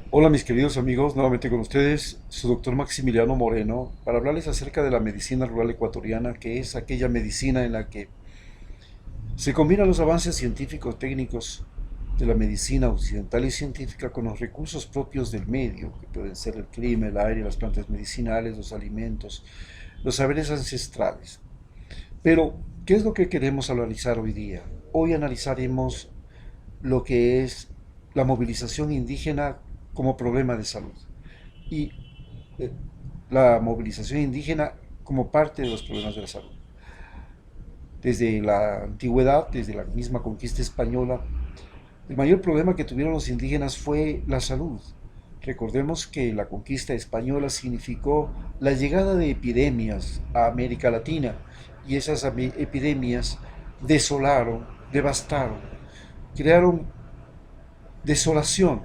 Hola mis queridos amigos, nuevamente con ustedes, su doctor Maximiliano Moreno, para hablarles acerca de la medicina rural ecuatoriana, que es aquella medicina en la que se combinan los avances científicos técnicos de la medicina occidental y científica con los recursos propios del medio, que pueden ser el clima, el aire, las plantas medicinales, los alimentos, los saberes ancestrales. Pero, ¿qué es lo que queremos analizar hoy día? Hoy analizaremos lo que es la movilización indígena como problema de salud y eh, la movilización indígena como parte de los problemas de la salud. Desde la antigüedad, desde la misma conquista española, el mayor problema que tuvieron los indígenas fue la salud. Recordemos que la conquista española significó la llegada de epidemias a América Latina y esas epidemias desolaron, devastaron, crearon desolación.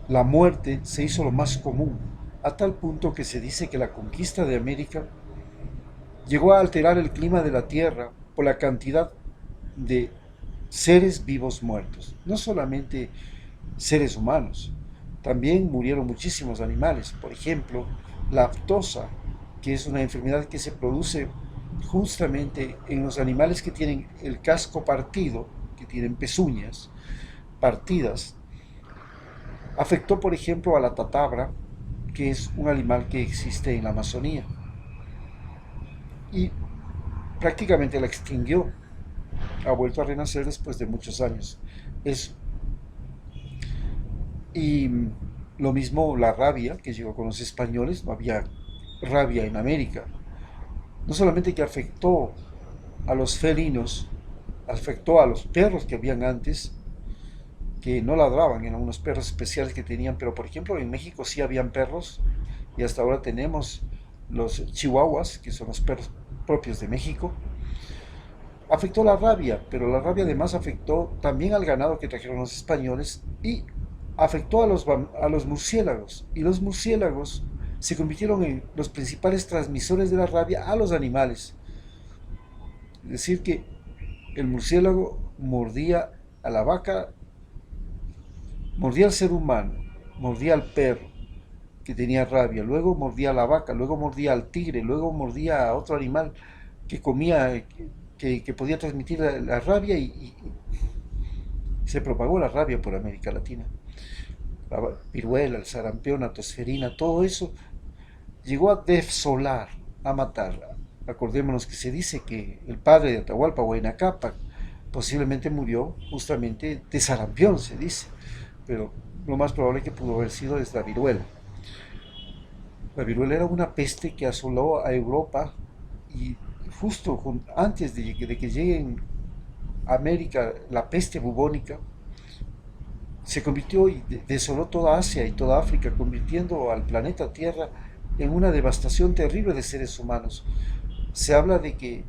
La muerte se hizo lo más común, a tal punto que se dice que la conquista de América llegó a alterar el clima de la Tierra por la cantidad de seres vivos muertos. No solamente seres humanos, también murieron muchísimos animales. Por ejemplo, la aftosa, que es una enfermedad que se produce justamente en los animales que tienen el casco partido, que tienen pezuñas partidas. Afectó, por ejemplo, a la tatabra, que es un animal que existe en la Amazonía, y prácticamente la extinguió. Ha vuelto a renacer después de muchos años. Es, y lo mismo la rabia, que llegó con los españoles, no había rabia en América. No solamente que afectó a los felinos, afectó a los perros que habían antes, que no ladraban, eran unos perros especiales que tenían, pero por ejemplo en México sí habían perros y hasta ahora tenemos los chihuahuas, que son los perros propios de México. Afectó la rabia, pero la rabia además afectó también al ganado que trajeron los españoles y afectó a los murciélagos. Y los murciélagos se convirtieron en los principales transmisores de la rabia a los animales. Es decir, que el murciélago mordía a la vaca, mordía al ser humano, mordía al perro que tenía rabia, luego mordía a la vaca, luego mordía al tigre, luego mordía a otro animal que comía, que podía transmitir la rabia y se propagó la rabia por América Latina. La viruela, el sarampión, la tosferina, todo eso llegó a desolar, a matar. Acordémonos que se dice que el padre de Atahualpa, Huayna Cápac, posiblemente murió justamente de sarampión, se dice, pero lo más probable que pudo haber sido es la viruela. La viruela era una peste que asoló a Europa y justo antes de que lleguen a América la peste bubónica, se convirtió y desoló toda Asia y toda África, convirtiendo al planeta Tierra en una devastación terrible de seres humanos. Se habla de que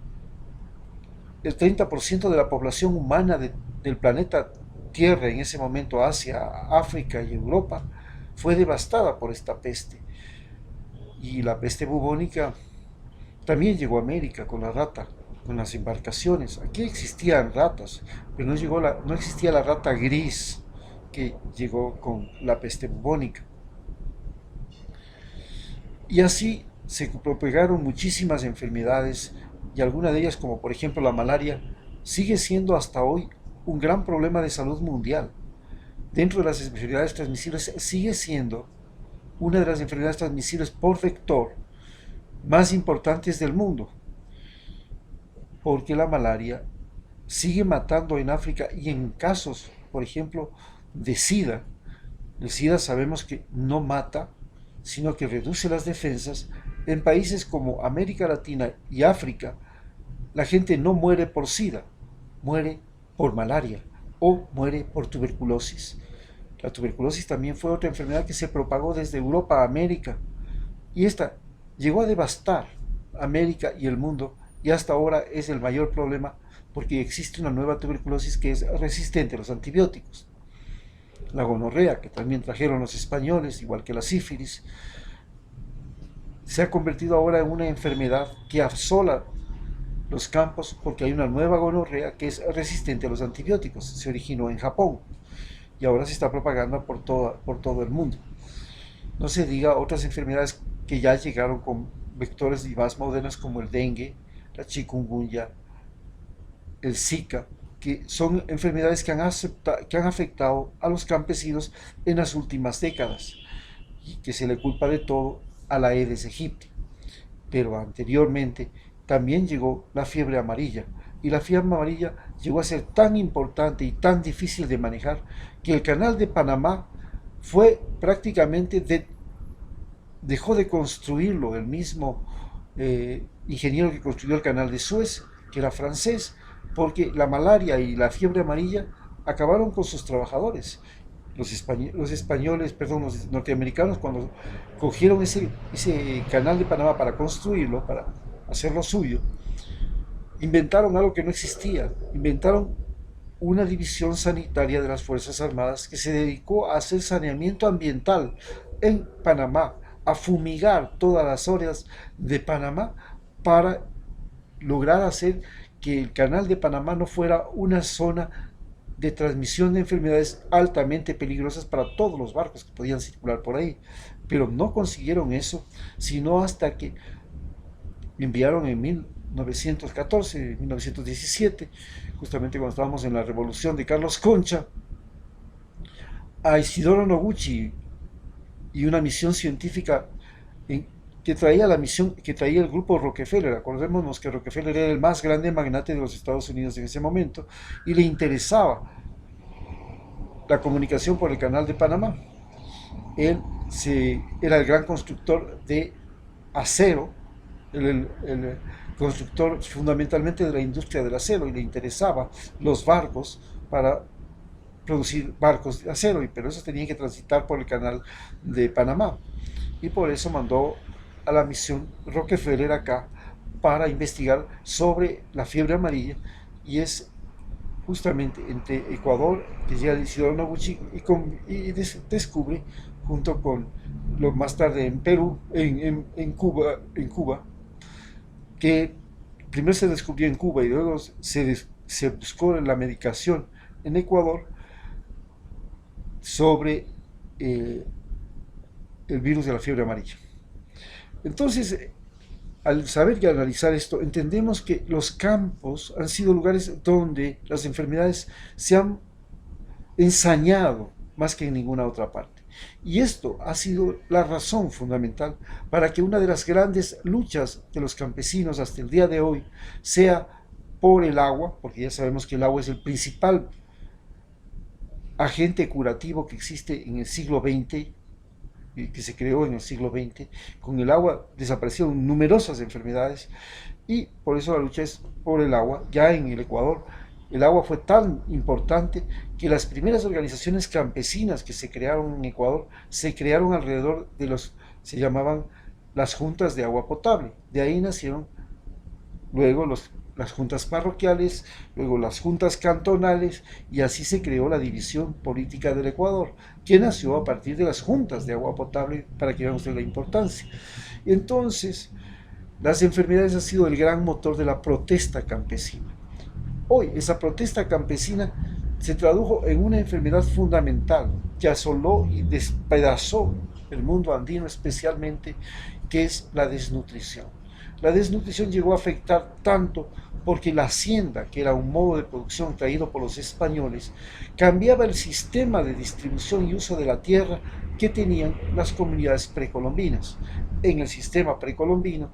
el 30% de la población humana del planeta Tierra, en ese momento Asia, África y Europa, fue devastada por esta peste. Y la peste bubónica también llegó a América con la rata, con las embarcaciones. Aquí existían ratas, pero no existía la rata gris que llegó con la peste bubónica. Y así se propagaron muchísimas enfermedades y algunas de ellas, como por ejemplo la malaria, sigue siendo hasta hoy un gran problema de salud mundial. Dentro de las enfermedades transmisibles sigue siendo una de las enfermedades transmisibles por vector más importantes del mundo, porque la malaria sigue matando en África y en casos, por ejemplo, de SIDA. El SIDA sabemos que no mata, sino que reduce las defensas. En países como América Latina y África, la gente no muere por SIDA, muere por malaria o muere por tuberculosis. La tuberculosis también fue otra enfermedad que se propagó desde Europa a América y esta llegó a devastar América y el mundo y hasta ahora es el mayor problema porque existe una nueva tuberculosis que es resistente a los antibióticos. La gonorrea, que también trajeron los españoles, igual que la sífilis, se ha convertido ahora en una enfermedad que asola los campos porque hay una nueva gonorrea que es resistente a los antibióticos. Se originó en Japón y ahora se está propagando por todo el mundo. No se diga otras enfermedades que ya llegaron con vectores y más modernos como el dengue, la chikungunya, el Zika, que son enfermedades que han afectado a los campesinos en las últimas décadas y que se le culpa de todo a la Aedes aegypti. Pero anteriormente también llegó la fiebre amarilla, y la fiebre amarilla llegó a ser tan importante y tan difícil de manejar que el canal de Panamá fue prácticamente dejó de construirlo el mismo ingeniero que construyó el canal de Suez, que era francés, porque la malaria y la fiebre amarilla acabaron con sus trabajadores. Los españoles, perdón, los norteamericanos, cuando cogieron ese canal de Panamá para construirlo, para hacerlo suyo, inventaron algo que no existía. Inventaron una división sanitaria de las Fuerzas Armadas que se dedicó a hacer saneamiento ambiental en Panamá, a fumigar todas las áreas de Panamá para lograr hacer que el canal de Panamá no fuera una zona de transmisión de enfermedades altamente peligrosas para todos los barcos que podían circular por ahí. Pero no consiguieron eso, sino hasta que enviaron en 1914, 1917, justamente cuando estábamos en la revolución de Carlos Concha, a Isidoro Noguchi y una misión científica que traía la misión que traía el grupo Rockefeller. Acordémonos que Rockefeller era el más grande magnate de los Estados Unidos en ese momento y le interesaba la comunicación por el canal de Panamá. Era el gran constructor de acero, el constructor fundamentalmente de la industria del acero, y le interesaba los barcos para producir barcos de acero, pero eso tenía que transitar por el canal de Panamá, y por eso mandó a la misión Rockefeller acá para investigar sobre la fiebre amarilla, y es justamente entre Ecuador, que llega Isidoro Noguchi, y descubre, junto con lo más tarde en Perú, en Cuba, que primero se descubrió en Cuba y luego se buscó la medicación en Ecuador sobre el virus de la fiebre amarilla. Entonces, al saber y analizar esto, entendemos que los campos han sido lugares donde las enfermedades se han ensañado más que en ninguna otra parte. Y esto ha sido la razón fundamental para que una de las grandes luchas de los campesinos hasta el día de hoy sea por el agua, porque ya sabemos que el agua es el principal agente curativo que existe en el siglo XX, que se creó en el siglo XX. Con el agua desaparecieron numerosas enfermedades, y por eso la lucha es por el agua. Ya en el Ecuador el agua fue tan importante que las primeras organizaciones campesinas que se crearon en Ecuador se crearon alrededor de se llamaban las juntas de agua potable. De ahí nacieron luego las juntas parroquiales, luego las juntas cantonales, y así se creó la división política del Ecuador, que nació a partir de las juntas de agua potable, para que vean ustedes la importancia. Entonces, las enfermedades han sido el gran motor de la protesta campesina. Hoy, esa protesta campesina se tradujo en una enfermedad fundamental que asoló y despedazó el mundo andino especialmente, que es la desnutrición. La desnutrición llegó a afectar tanto porque la hacienda, que era un modo de producción traído por los españoles, cambiaba el sistema de distribución y uso de la tierra que tenían las comunidades precolombinas. En el sistema precolombino,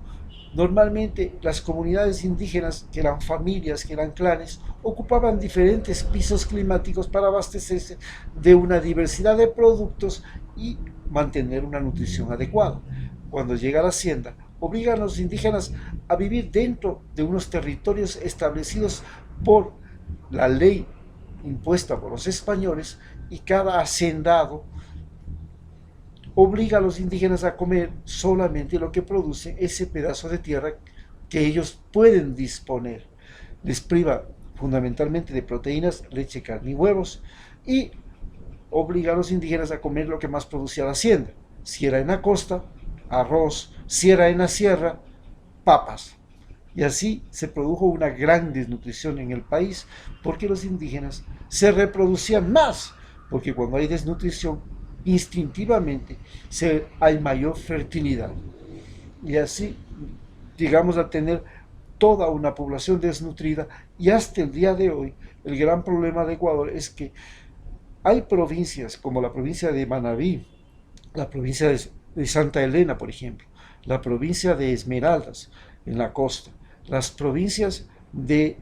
normalmente las comunidades indígenas, que eran familias, que eran clanes, ocupaban diferentes pisos climáticos para abastecerse de una diversidad de productos y mantener una nutrición adecuada. Cuando llega la hacienda, obligan a los indígenas a vivir dentro de unos territorios establecidos por la ley impuesta por los españoles, y cada hacendado obliga a los indígenas a comer solamente lo que produce ese pedazo de tierra que ellos pueden disponer. Les priva fundamentalmente de proteínas, leche, carne y huevos, y obliga a los indígenas a comer lo que más producía la hacienda. Si era en la costa, arroz; si era en la sierra, papas. Y así se produjo una gran desnutrición en el país, porque los indígenas se reproducían más, porque cuando hay desnutrición, instintivamente hay mayor fertilidad. Y así llegamos a tener toda una población desnutrida, y hasta el día de hoy el gran problema de Ecuador es que hay provincias como la provincia de Manabí, la provincia de Santa Elena, por ejemplo, la provincia de Esmeraldas en la costa, las provincias de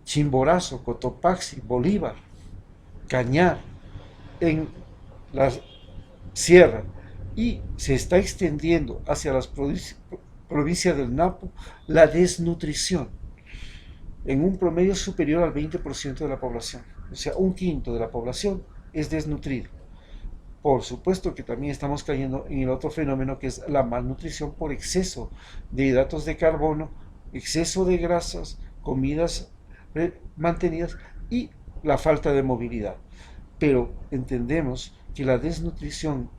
Chimborazo, Cotopaxi, Bolívar, Cañar, en la sierra, y se está extendiendo hacia las provincias del Napo la desnutrición en un promedio superior al 20% de la población. O sea, un quinto de la población es desnutrido. Por supuesto que también estamos cayendo en el otro fenómeno, que es la malnutrición por exceso de hidratos de carbono, exceso de grasas, comidas mantenidas y la falta de movilidad. Pero entendemos que la desnutrición,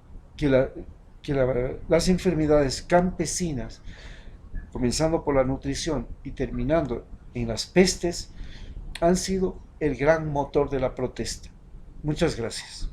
las enfermedades campesinas, comenzando por la nutrición y terminando en las pestes, han sido el gran motor de la protesta. Muchas gracias.